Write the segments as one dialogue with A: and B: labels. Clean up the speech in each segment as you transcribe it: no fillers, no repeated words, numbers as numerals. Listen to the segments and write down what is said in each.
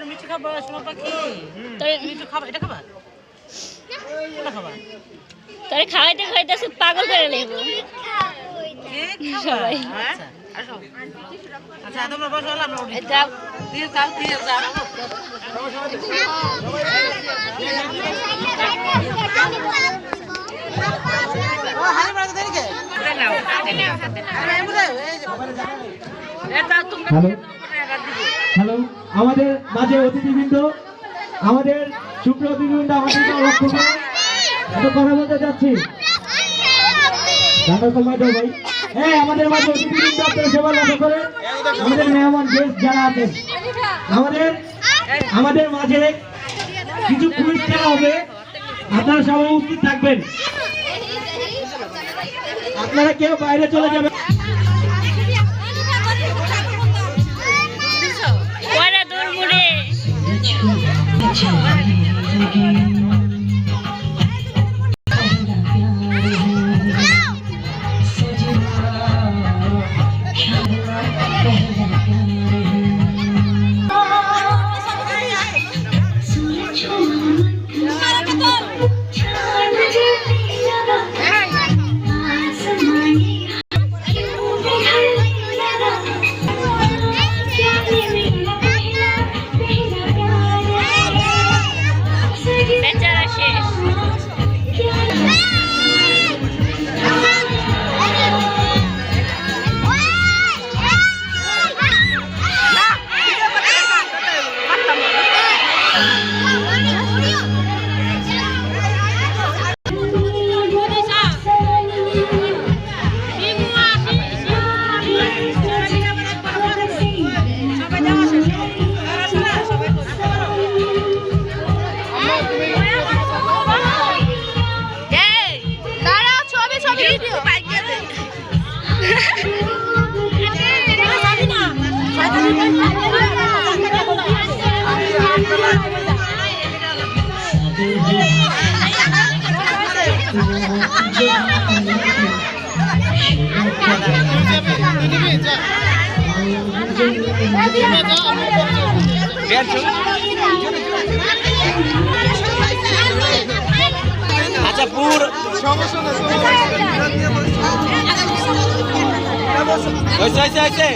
A: মিঠু খাবো সোনা পাখি মিঠু খাবো এটা খাবা খাবা
B: তোরে খাওয়াইতে খাওয়াইতে পাগল করে লেবো সবাই
A: আচ্ছা তোমরা বসো আমরা উঠি
B: যাও
A: দিয়ে যাও ও হানি মারা দেরি কে নাও এটা তোমরা
C: হ্যালো আমাদের মাঝে অতিথিবৃন্দ আমাদের শুক্র অতিথিবৃন্দ আমাদের লক্ষ্য করে এত কথা বলতে যাচ্ছি জানার সময় দাও ভাই হ্যাঁ আমাদের মাঝে অতিথিবৃন্দ আপনারা সবাই লক্ষ্য করে আমাদের মেহমান গেস্ট যারা আছেন আমাদের মাঝে কিছু কুইজ খেলা হবে আপনারা সবাই উপস্থিত থাকবেন আপনারা কেউ বাইরে চলে যাবেন আচ্ছা পুরো হয়েছে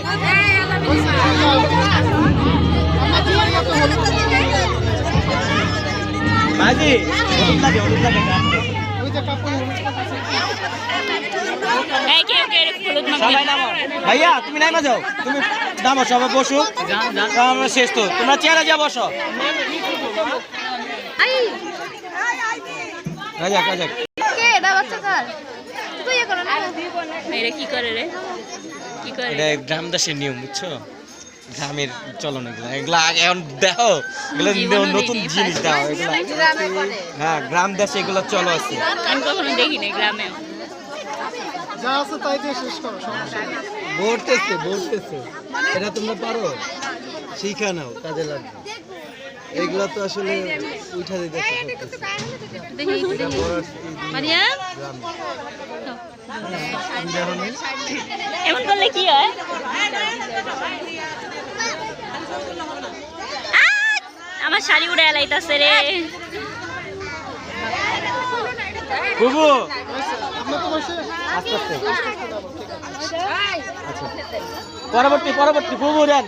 C: মাঝি ভাইয়া তুমি নাই যাও তুমি নামো সবাই বসো আমরা শেষ তো তোমরা চেয়ারে যা বসো গ্রাম দাসের নিয়ম বুঝছো গ্রামের চলন এগুলা এখন দেখো এগুলো নতুন জিনিস দাও এগুলা হ্যাঁ গ্রাম দেশে এগুলো চলো আছে
B: আমি কখনো দেখিনি গ্রামে
D: যা আছে তাই দিয়ে শেষ করো বলতেছে এটা তোমরা পারো শিখা নাও কাজে লাগবে এগুলা তো আসলে উঠা দিতে
B: এমন করলে কি হয় আমার শাড়ি উড়ে এলাইতাছে রে
C: বুবু
D: আস্তে আস্তে
C: পরবর্তী বুবু দেন